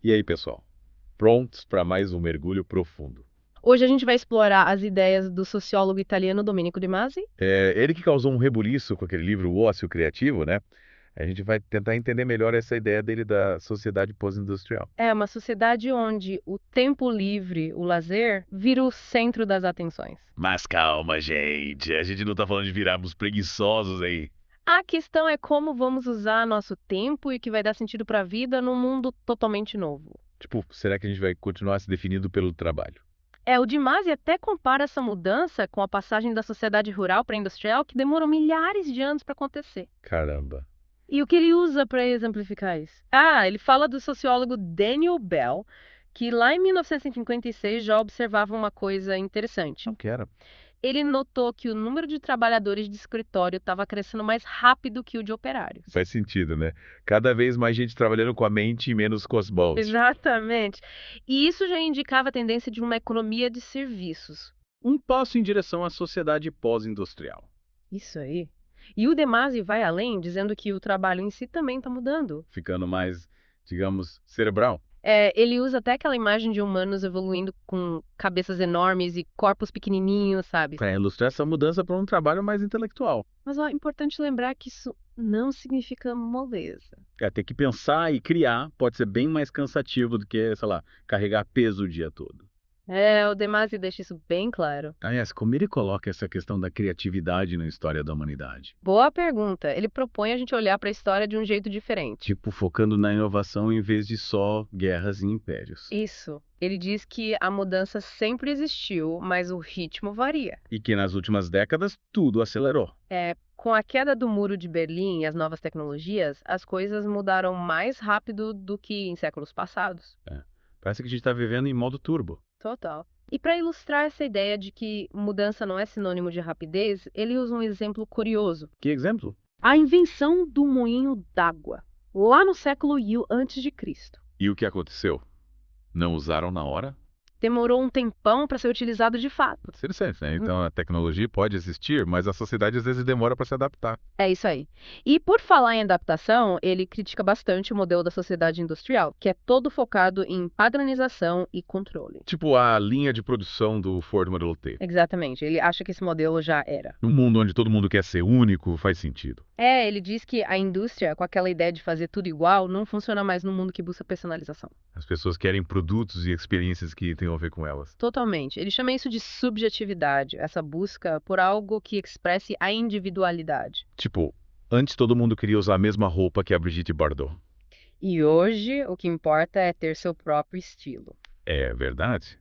E aí, pessoal? Prontos para mais um mergulho profundo? Hoje a gente vai explorar as ideias do sociólogo italiano Domenico De Masi. É ele que causou um rebuliço com aquele livro O Ócio Criativo, né? A gente vai tentar entender melhor essa ideia dele da sociedade pós-industrial. É uma sociedade onde o tempo livre, o lazer, vira o centro das atenções. Mas calma, gente. A gente não tá falando de virarmos preguiçosos aí. A questão é como vamos usar nosso tempo e que vai dar sentido para a vida num mundo totalmente novo. Tipo, será que a gente vai continuar se definindo pelo trabalho? O De Masi até compara essa mudança com a passagem da sociedade rural para a industrial, que demorou milhares de anos para acontecer. Caramba. E o que ele usa para exemplificar isso? Ele fala do sociólogo Daniel Bell, que lá em 1956 já observava uma coisa interessante. Não quero. Ele notou que o número de trabalhadores de escritório estava crescendo mais rápido que o de operários. Faz sentido, né? Cada vez mais gente trabalhando com a mente e menos com as mãos. Exatamente. E isso já indicava a tendência de uma economia de serviços. Um passo em direção à sociedade pós-industrial. Isso aí. E o De Masi vai além, dizendo que o trabalho em si também está mudando. Ficando mais, digamos, cerebral. Ele usa até aquela imagem de humanos evoluindo com cabeças enormes e corpos pequenininhos, sabe? Para ilustrar essa mudança para um trabalho mais intelectual. Mas é importante lembrar que isso não significa moleza. Ter que pensar e criar pode ser bem mais cansativo do que, sei lá, carregar peso o dia todo. O De Masi deixa isso bem claro. Aliás, como ele coloca essa questão da criatividade na história da humanidade? Boa pergunta. Ele propõe a gente olhar para a história de um jeito diferente. Tipo, focando na inovação em vez de só guerras e impérios. Isso. Ele diz que a mudança sempre existiu, mas o ritmo varia. E que nas últimas décadas tudo acelerou. Com a queda do Muro de Berlim e as novas tecnologias, as coisas mudaram mais rápido do que em séculos passados. Parece que a gente está vivendo em modo turbo. Total. E para ilustrar essa ideia de que mudança não é sinônimo de rapidez, ele usa um exemplo curioso. Que exemplo? A invenção do moinho d'água, lá no século I a.C. E o que aconteceu? Não usaram na hora? Demorou um tempão para ser utilizado de fato. Pode ser interessante, né? Então a tecnologia pode existir, mas a sociedade às vezes demora para se adaptar. É isso aí. E por falar em adaptação, ele critica bastante o modelo da sociedade industrial, que é todo focado em padronização e controle. Tipo a linha de produção do Ford Model T. Exatamente. Ele acha que esse modelo já era. Num mundo onde todo mundo quer ser único, faz sentido. Ele diz que a indústria, com aquela ideia de fazer tudo igual, não funciona mais no mundo que busca personalização. As pessoas querem produtos e experiências que tenham a ver com elas. Totalmente. Ele chama isso de subjetividade, essa busca por algo que expresse a individualidade. Tipo, antes todo mundo queria usar a mesma roupa que a Brigitte Bardot. E hoje, o que importa é ter seu próprio estilo. É verdade.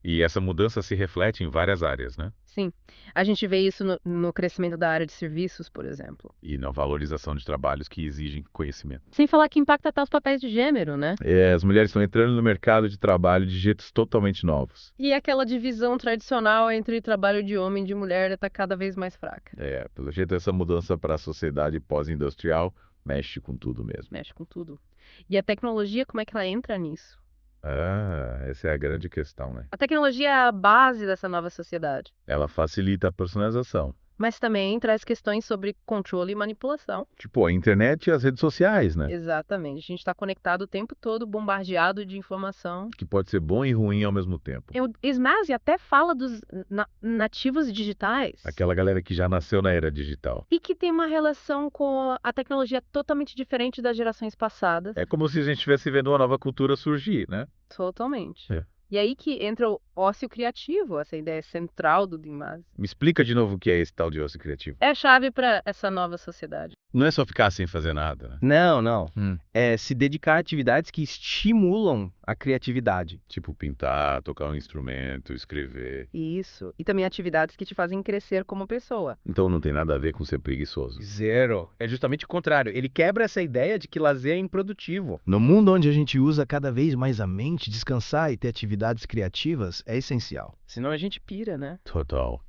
E essa mudança se reflete em várias áreas, né? Sim, a gente vê isso no crescimento da área de serviços, por exemplo. E na valorização de trabalhos que exigem conhecimento. Sem falar que impacta até os papéis de gênero, né? As mulheres estão entrando no mercado de trabalho de jeitos totalmente novos. E aquela divisão tradicional entre trabalho de homem e de mulher está cada vez mais fraca. Pelo jeito, essa mudança para a sociedade pós-industrial mexe com tudo mesmo. Mexe com tudo. E a tecnologia, como é que ela entra nisso? Essa é a grande questão, né? A tecnologia é a base dessa nova sociedade, Ela facilita a personalização. mas também traz questões sobre controle e manipulação. Tipo, a internet e as redes sociais, né? Exatamente. A gente está conectado o tempo todo, bombardeado de informação. Que pode ser bom e ruim ao mesmo tempo. O Smazi até fala dos nativos digitais. Aquela galera que já nasceu na era digital. E que tem uma relação com a tecnologia totalmente diferente das gerações passadas. É como se a gente estivesse vendo uma nova cultura surgir, né? Totalmente. É. E aí que entra o ócio criativo, essa ideia central do De Masi. Me explica de novo o que é esse tal de ócio criativo. É a chave para essa nova sociedade. Não é só ficar sem fazer nada, né? Não. É se dedicar a atividades que estimulam a criatividade. Tipo pintar, tocar um instrumento, escrever. Isso. E também atividades que te fazem crescer como pessoa. Então não tem nada a ver com ser preguiçoso. Zero. É justamente o contrário. Ele quebra essa ideia de que lazer é improdutivo. No mundo onde a gente usa cada vez mais a mente, descansar e ter atividades criativas é essencial. Senão a gente pira, né? Total.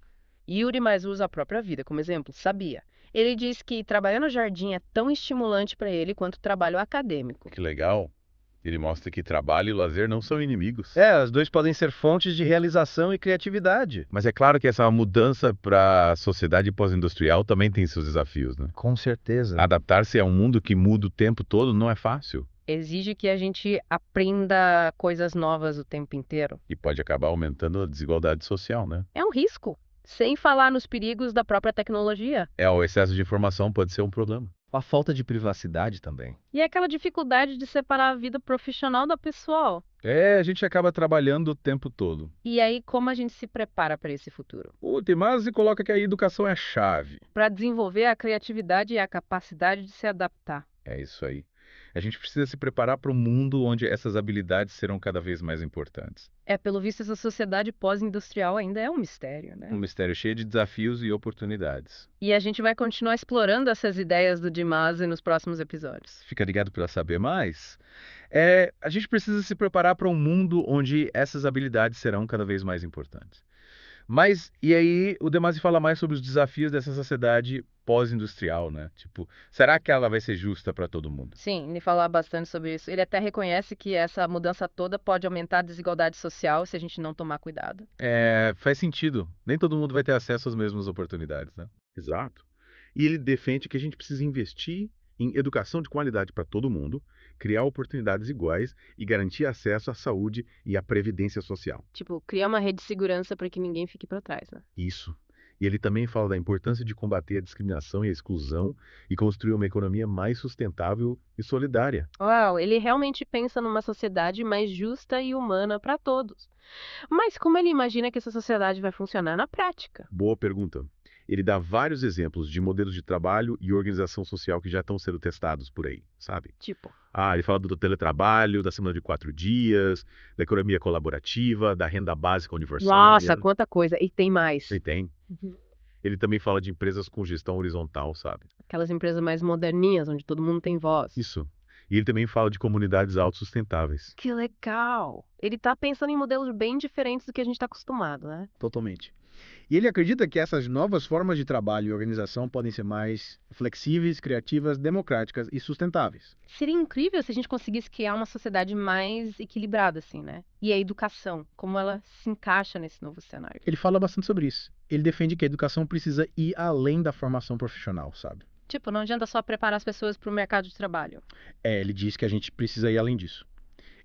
Yuri mais usa a própria vida como exemplo. Sabia. Ele diz que trabalhar no jardim é tão estimulante para ele quanto o trabalho acadêmico. Que legal. Ele mostra que trabalho e lazer não são inimigos. Os dois podem ser fontes de realização e criatividade. Mas é claro que essa mudança para a sociedade pós-industrial também tem seus desafios, né? Com certeza. Adaptar-se a um mundo que muda o tempo todo não é fácil. Exige que a gente aprenda coisas novas o tempo inteiro. E pode acabar aumentando a desigualdade social, né? É um risco, sem falar nos perigos da própria tecnologia. O excesso de informação pode ser um problema. A falta de privacidade também. E aquela dificuldade de separar a vida profissional da pessoal. A gente acaba trabalhando o tempo todo. E aí, como a gente se prepara para esse futuro? O Timasi coloca que a educação é a chave. Para desenvolver a criatividade e a capacidade de se adaptar. É isso aí. A gente precisa se preparar para um mundo onde essas habilidades serão cada vez mais importantes. Pelo visto, essa sociedade pós-industrial ainda é um mistério, né? Um mistério cheio de desafios e oportunidades. E a gente vai continuar explorando essas ideias do Dimase nos próximos episódios. Fica ligado para saber mais? A gente precisa se preparar para um mundo onde essas habilidades serão cada vez mais importantes. Mas, e aí, o Demasi fala mais sobre os desafios dessa sociedade pós-industrial, né? Tipo, será que ela vai ser justa para todo mundo? Sim, ele fala bastante sobre isso. Ele até reconhece que essa mudança toda pode aumentar a desigualdade social se a gente não tomar cuidado. Faz sentido. Nem todo mundo vai ter acesso às mesmas oportunidades, né? Exato. E ele defende que a gente precisa investir em educação de qualidade para todo mundo, criar oportunidades iguais e garantir acesso à saúde e à previdência social. Tipo, criar uma rede de segurança para que ninguém fique para trás, né? Isso. E ele também fala da importância de combater a discriminação e a exclusão e construir uma economia mais sustentável e solidária. Uau, ele realmente pensa numa sociedade mais justa e humana para todos. Mas como ele imagina que essa sociedade vai funcionar na prática? Boa pergunta. Ele dá vários exemplos de modelos de trabalho e organização social que já estão sendo testados por aí, sabe? Tipo, Ele fala do teletrabalho, da semana de 4 dias, da economia colaborativa, da renda básica universal. nossa, quanta coisa. E tem mais. E tem. Uhum. Ele também fala de empresas com gestão horizontal, sabe? Aquelas empresas mais moderninhas, onde todo mundo tem voz. Isso. E ele também fala de comunidades autossustentáveis. Que legal! Ele tá pensando em modelos bem diferentes do que a gente está acostumado, né? Totalmente. E ele acredita que essas novas formas de trabalho e organização podem ser mais flexíveis, criativas, democráticas e sustentáveis. Seria incrível se a gente conseguisse criar uma sociedade mais equilibrada, assim, né? E a educação, como ela se encaixa nesse novo cenário. Ele fala bastante sobre isso. Ele defende que a educação precisa ir além da formação profissional, sabe? Tipo, não adianta só preparar as pessoas para o mercado de trabalho. Ele diz que a gente precisa ir além disso.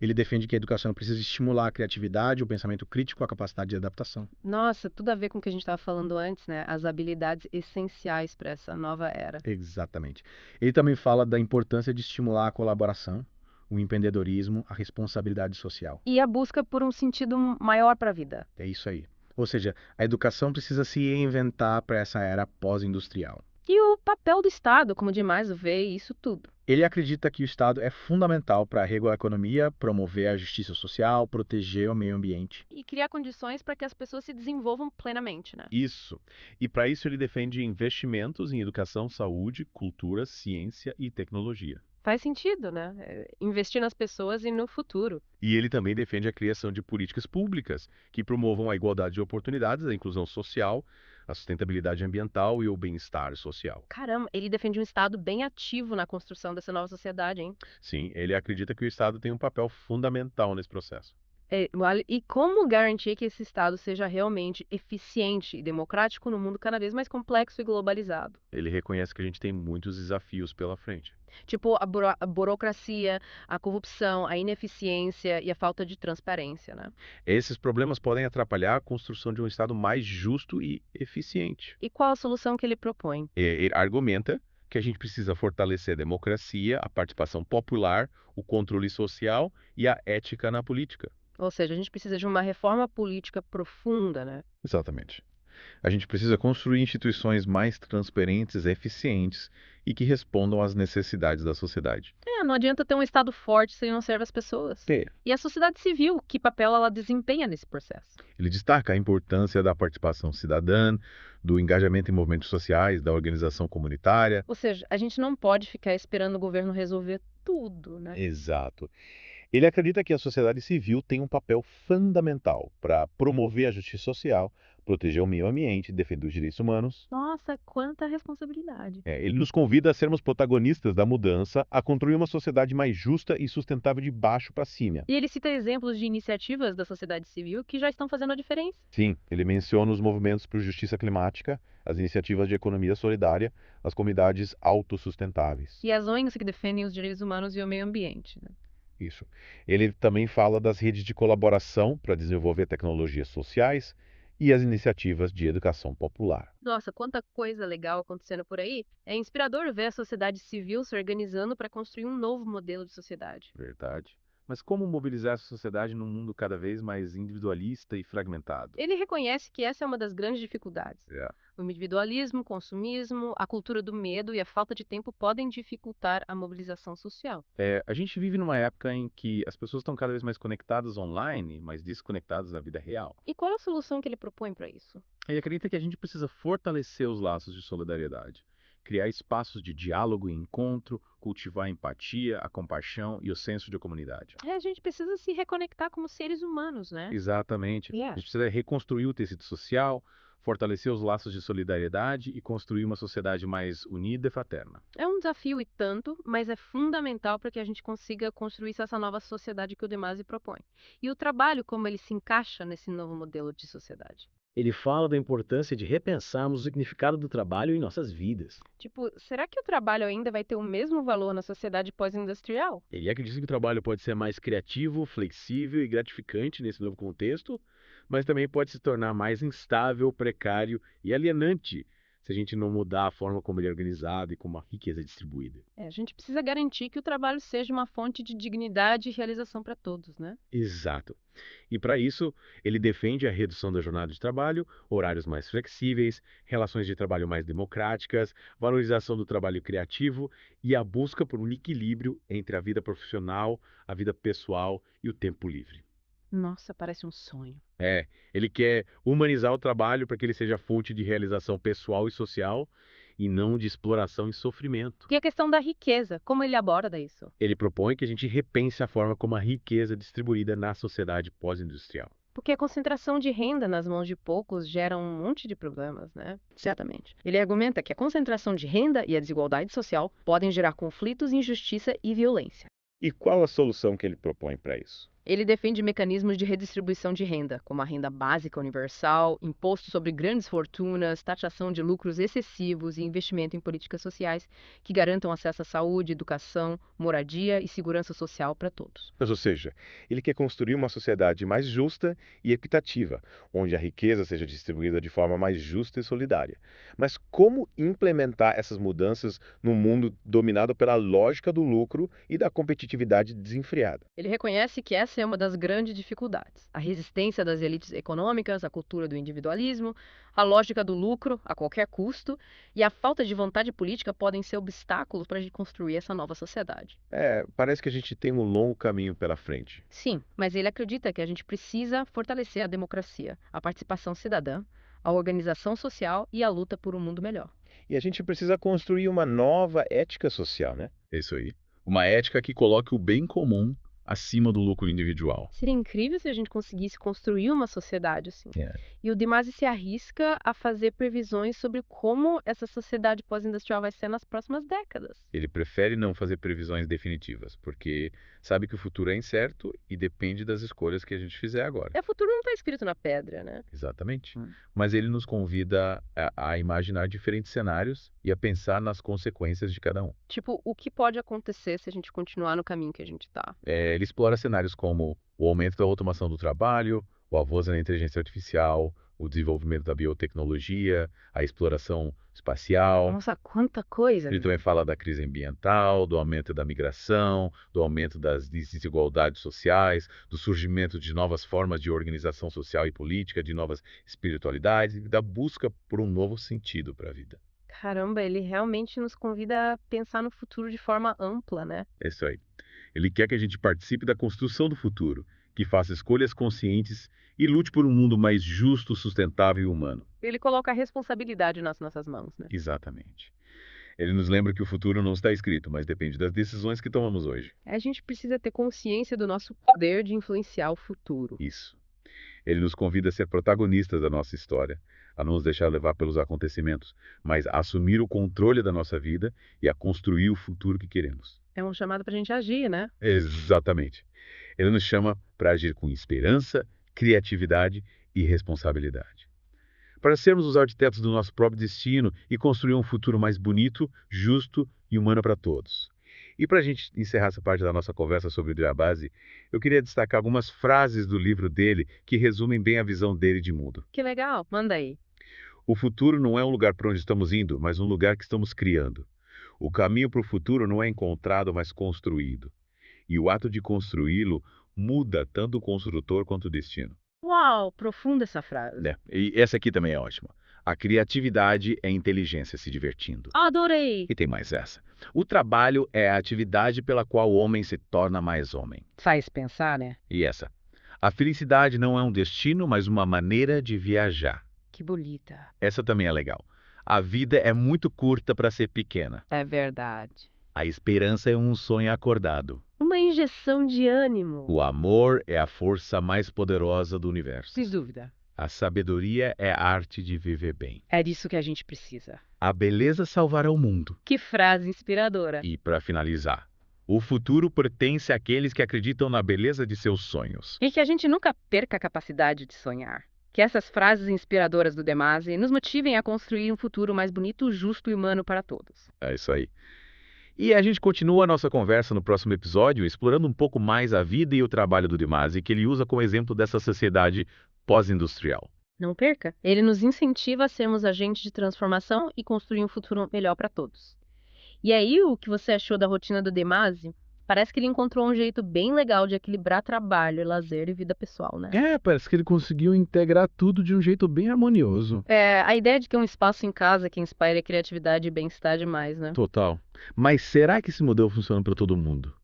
Ele defende que a educação precisa estimular a criatividade, o pensamento crítico, a capacidade de adaptação. Nossa, tudo a ver com o que a gente estava falando antes, né? As habilidades essenciais para essa nova era. Exatamente. Ele também fala da importância de estimular a colaboração, o empreendedorismo, a responsabilidade social. E a busca por um sentido maior para a vida. É isso aí. Ou seja, a educação precisa se reinventar para essa era pós-industrial. E o papel do Estado, como demais vê isso tudo. Ele acredita que o Estado é fundamental para regular a economia, promover a justiça social, proteger o meio ambiente. E criar condições para que as pessoas se desenvolvam plenamente, né? Isso. E para isso ele defende investimentos em educação, saúde, cultura, ciência e tecnologia. Faz sentido, né? Investir nas pessoas e no futuro. E ele também defende a criação de políticas públicas que promovam a igualdade de oportunidades, a inclusão social, a sustentabilidade ambiental e o bem-estar social. Caramba, ele defende um Estado bem ativo na construção dessa nova sociedade, hein? Sim, ele acredita que o Estado tem um papel fundamental nesse processo. E como garantir que esse Estado seja realmente eficiente e democrático no mundo cada vez mais complexo e globalizado? Ele reconhece que a gente tem muitos desafios pela frente. Tipo a burocracia, a corrupção, a ineficiência e a falta de transparência, né? Esses problemas podem atrapalhar a construção de um Estado mais justo e eficiente. E qual a solução que ele propõe? Ele argumenta que a gente precisa fortalecer a democracia, a participação popular, o controle social e a ética na política. Ou seja, a gente precisa de uma reforma política profunda, né? Exatamente. A gente precisa construir instituições mais transparentes, eficientes e que respondam às necessidades da sociedade. Não adianta ter um Estado forte se ele não serve as pessoas. E a sociedade civil, que papel ela desempenha nesse processo? Ele destaca a importância da participação cidadã, do engajamento em movimentos sociais, da organização comunitária. Ou seja, a gente não pode ficar esperando o governo resolver tudo, né? Exato. Ele acredita que a sociedade civil tem um papel fundamental para promover a justiça social, proteger o meio ambiente, defender os direitos humanos. Nossa, quanta responsabilidade. Ele nos convida a sermos protagonistas da mudança, a construir uma sociedade mais justa e sustentável de baixo para cima. E ele cita exemplos de iniciativas da sociedade civil que já estão fazendo a diferença. Sim, ele menciona os movimentos por justiça climática, as iniciativas de economia solidária, as comunidades autossustentáveis. E as ONGs que defendem os direitos humanos e o meio ambiente, né? Isso. Ele também fala das redes de colaboração para desenvolver tecnologias sociais e as iniciativas de educação popular. Nossa, quanta coisa legal acontecendo por aí. É inspirador ver a sociedade civil se organizando para construir um novo modelo de sociedade. Verdade. Mas como mobilizar essa sociedade num mundo cada vez mais individualista e fragmentado? Ele reconhece que essa é uma das grandes dificuldades. É. O individualismo, o consumismo, a cultura do medo e a falta de tempo podem dificultar a mobilização social. A gente vive numa época em que as pessoas estão cada vez mais conectadas online, mas desconectadas da vida real. E qual é a solução que ele propõe para isso? Ele acredita que a gente precisa fortalecer os laços de solidariedade, criar espaços de diálogo e encontro, cultivar a empatia, a compaixão e o senso de comunidade. A gente precisa se reconectar como seres humanos, né? Exatamente. A Yeah. gente precisa reconstruir o tecido social, fortalecer os laços de solidariedade e construir uma sociedade mais unida e fraterna. É um desafio e tanto, mas é fundamental para que a gente consiga construir essa nova sociedade que o Demasi propõe. E o trabalho, como ele se encaixa nesse novo modelo de sociedade. Ele fala da importância de repensarmos o significado do trabalho em nossas vidas. Tipo, será que o trabalho ainda vai ter o mesmo valor na sociedade pós-industrial? Ele acredita que o trabalho pode ser mais criativo, flexível e gratificante nesse novo contexto, mas também pode se tornar mais instável, precário e alienante se a gente não mudar a forma como ele é organizado e como a riqueza é distribuída. A gente precisa garantir que o trabalho seja uma fonte de dignidade e realização para todos, né? Exato. E para isso, ele defende a redução da jornada de trabalho, horários mais flexíveis, relações de trabalho mais democráticas, valorização do trabalho criativo e a busca por um equilíbrio entre a vida profissional, a vida pessoal e o tempo livre. Nossa, parece um sonho. Ele quer humanizar o trabalho para que ele seja fonte de realização pessoal e social e não de exploração e sofrimento. E a questão da riqueza, como ele aborda isso? Ele propõe que a gente repense a forma como a riqueza é distribuída na sociedade pós-industrial. Porque a concentração de renda nas mãos de poucos gera um monte de problemas, né? Certamente. Ele argumenta que a concentração de renda e a desigualdade social podem gerar conflitos, injustiça e violência. E qual a solução que ele propõe para isso? Ele defende mecanismos de redistribuição de renda, como a renda básica universal, imposto sobre grandes fortunas, taxação de lucros excessivos e investimento em políticas sociais que garantam acesso à saúde, educação, moradia e segurança social para todos. Mas, ou seja, ele quer construir uma sociedade mais justa e equitativa, onde a riqueza seja distribuída de forma mais justa e solidária. Mas como implementar essas mudanças num mundo dominado pela lógica do lucro e da competitividade desenfreada? Ele reconhece que essa é uma das grandes dificuldades. A resistência das elites econômicas, a cultura do individualismo, a lógica do lucro a qualquer custo e a falta de vontade política podem ser obstáculos para a gente construir essa nova sociedade. Parece que a gente tem um longo caminho pela frente. Sim, mas ele acredita que a gente precisa fortalecer a democracia, a participação cidadã, a organização social e a luta por um mundo melhor. E a gente precisa construir uma nova ética social, né? É isso aí. Uma ética que coloque o bem comum acima do lucro individual. Seria incrível se a gente conseguisse construir uma sociedade assim. É. E o Demasi se arrisca a fazer previsões sobre como essa sociedade pós-industrial vai ser nas próximas décadas. Ele prefere não fazer previsões definitivas, porque sabe que o futuro é incerto e depende das escolhas que a gente fizer agora. O futuro não está escrito na pedra, né? Exatamente. Mas ele nos convida a imaginar diferentes cenários e a pensar nas consequências de cada um. Tipo, o que pode acontecer se a gente continuar no caminho que a gente está? Ele explora cenários como o aumento da automação do trabalho, o avanço da inteligência artificial, o desenvolvimento da biotecnologia, a exploração espacial. Nossa, quanta coisa! Ele também fala da crise ambiental, do aumento da migração, do aumento das desigualdades sociais, do surgimento de novas formas de organização social e política, de novas espiritualidades e da busca por um novo sentido para a vida. Caramba, ele realmente nos convida a pensar no futuro de forma ampla, né? É isso aí. Ele quer que a gente participe da construção do futuro, que faça escolhas conscientes e lute por um mundo mais justo, sustentável e humano. Ele coloca a responsabilidade nas nossas mãos, né? Exatamente. Ele nos lembra que o futuro não está escrito, mas depende das decisões que tomamos hoje. A gente precisa ter consciência do nosso poder de influenciar o futuro. Isso. Ele nos convida a ser protagonistas da nossa história, a não nos deixar levar pelos acontecimentos, mas a assumir o controle da nossa vida e a construir o futuro que queremos. É um chamado para a gente agir, né? Exatamente. Ele nos chama para agir com esperança, criatividade e responsabilidade. Para sermos os arquitetos do nosso próprio destino e construir um futuro mais bonito, justo e humano para todos. E para a gente encerrar essa parte da nossa conversa sobre o Dirabazi, eu queria destacar algumas frases do livro dele que resumem bem a visão dele de mundo. Que legal, manda aí. O futuro não é um lugar para onde estamos indo, mas um lugar que estamos criando. O caminho para o futuro não é encontrado, mas construído. E o ato de construí-lo muda tanto o construtor quanto o destino. Uau, profunda essa frase. E essa aqui também é ótima. A criatividade é a inteligência se divertindo. Adorei! E tem mais essa. O trabalho é a atividade pela qual o homem se torna mais homem. Faz pensar, né? E essa. A felicidade não é um destino, mas uma maneira de viajar. Que bonita. Essa também é legal. A vida é muito curta para ser pequena. É verdade. A esperança é um sonho acordado. Uma injeção de ânimo. O amor é a força mais poderosa do universo. Sem dúvida. A sabedoria é a arte de viver bem. É disso que a gente precisa. A beleza salvará o mundo. Que frase inspiradora. E, para finalizar, o futuro pertence àqueles que acreditam na beleza de seus sonhos. E que a gente nunca perca a capacidade de sonhar. Que essas frases inspiradoras do Demasi nos motivem a construir um futuro mais bonito, justo e humano para todos. É isso aí. E a gente continua a nossa conversa no próximo episódio, explorando um pouco mais a vida e o trabalho do Demasi, que ele usa como exemplo dessa sociedade pós-industrial. Não perca! Ele nos incentiva a sermos agentes de transformação e construir um futuro melhor para todos. E aí, o que você achou da rotina do Demasi? Parece que ele encontrou um jeito bem legal de equilibrar trabalho, lazer e vida pessoal, né? Parece que ele conseguiu integrar tudo de um jeito bem harmonioso. A ideia de que um espaço em casa que inspire a criatividade e bem-estar demais, né? Total. Mas será que esse modelo funciona para todo mundo?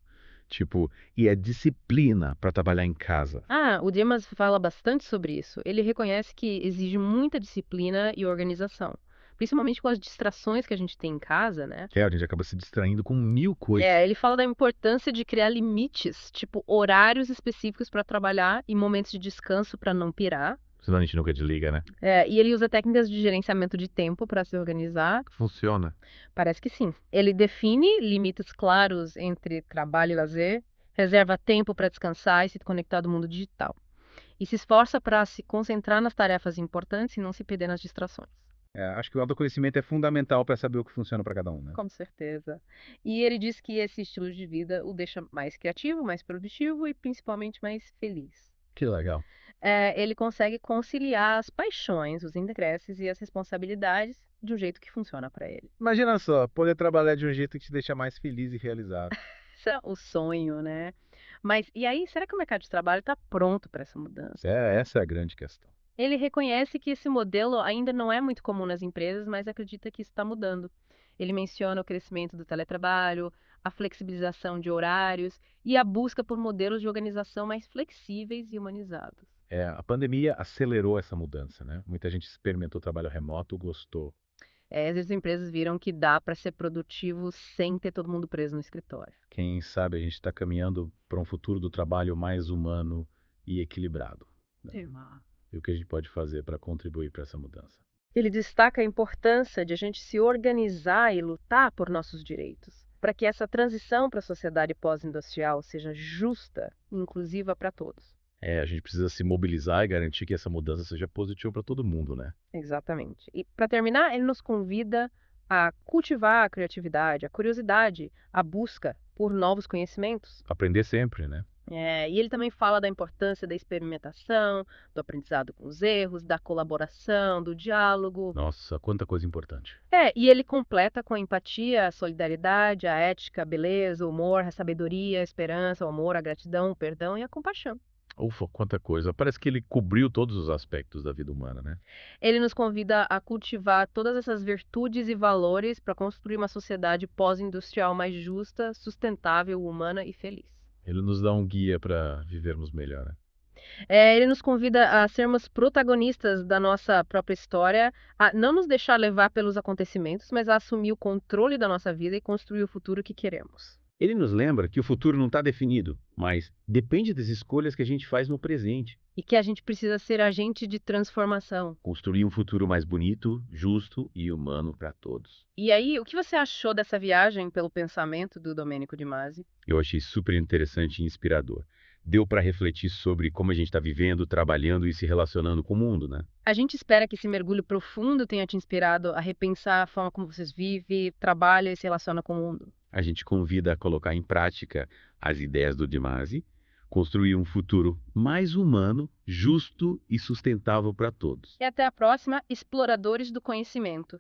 Tipo, e a disciplina para trabalhar em casa? O Dimas fala bastante sobre isso. Ele reconhece que exige muita disciplina e organização. Principalmente com as distrações que a gente tem em casa, né? A gente acaba se distraindo com 1000 coisas. Ele fala da importância de criar limites, tipo horários específicos para trabalhar e momentos de descanso para não pirar. Senão a gente nunca desliga, né? E ele usa técnicas de gerenciamento de tempo para se organizar. Funciona. Parece que sim. Ele define limites claros entre trabalho e lazer, reserva tempo para descansar e se conectar do mundo digital. E se esforça para se concentrar nas tarefas importantes e não se perder nas distrações. Acho que o autoconhecimento é fundamental para saber o que funciona para cada um, né? Com certeza. E ele diz que esse estilo de vida o deixa mais criativo, mais produtivo e principalmente mais feliz. Que legal. Ele consegue conciliar as paixões, os interesses e as responsabilidades de um jeito que funciona para ele. Imagina só, poder trabalhar de um jeito que te deixa mais feliz e realizado. Esse é o sonho, né? Mas e aí, será que o mercado de trabalho está pronto para essa mudança? Essa é a grande questão. Ele reconhece que esse modelo ainda não é muito comum nas empresas, mas acredita que isso está mudando. Ele menciona o crescimento do teletrabalho, a flexibilização de horários e a busca por modelos de organização mais flexíveis e humanizados. A pandemia acelerou essa mudança, né? Muita gente experimentou trabalho remoto, gostou. Às vezes as empresas viram que dá para ser produtivo sem ter todo mundo preso no escritório. Quem sabe a gente está caminhando para um futuro do trabalho mais humano e equilibrado. Né? E o que a gente pode fazer para contribuir para essa mudança? Ele destaca a importância de a gente se organizar e lutar por nossos direitos, para que essa transição para a sociedade pós-industrial seja justa e inclusiva para todos. A gente precisa se mobilizar e garantir que essa mudança seja positiva para todo mundo, né? Exatamente. E para terminar, ele nos convida a cultivar a criatividade, a curiosidade, a busca por novos conhecimentos. Aprender sempre, né? E ele também fala da importância da experimentação, do aprendizado com os erros, da colaboração, do diálogo. Nossa, quanta coisa importante. E ele completa com a empatia, a solidariedade, a ética, a beleza, o humor, a sabedoria, a esperança, o amor, a gratidão, o perdão e a compaixão. Ufa, quanta coisa. Parece que ele cobriu todos os aspectos da vida humana, né? Ele nos convida a cultivar todas essas virtudes e valores para construir uma sociedade pós-industrial mais justa, sustentável, humana e feliz. Ele nos dá um guia para vivermos melhor, né? Ele nos convida a sermos protagonistas da nossa própria história, a não nos deixar levar pelos acontecimentos, mas a assumir o controle da nossa vida e construir o futuro que queremos. Ele nos lembra que o futuro não está definido, mas depende das escolhas que a gente faz no presente. E que a gente precisa ser agente de transformação. Construir um futuro mais bonito, justo e humano para todos. E aí, o que você achou dessa viagem pelo pensamento do Domênico de Masi? Eu achei super interessante e inspirador. Deu para refletir sobre como a gente está vivendo, trabalhando e se relacionando com o mundo, né? A gente espera que esse mergulho profundo tenha te inspirado a repensar a forma como vocês vivem, trabalham e se relacionam com o mundo. A gente convida a colocar em prática as ideias do De Masi, construir um futuro mais humano, justo e sustentável para todos. E até a próxima, exploradores do conhecimento.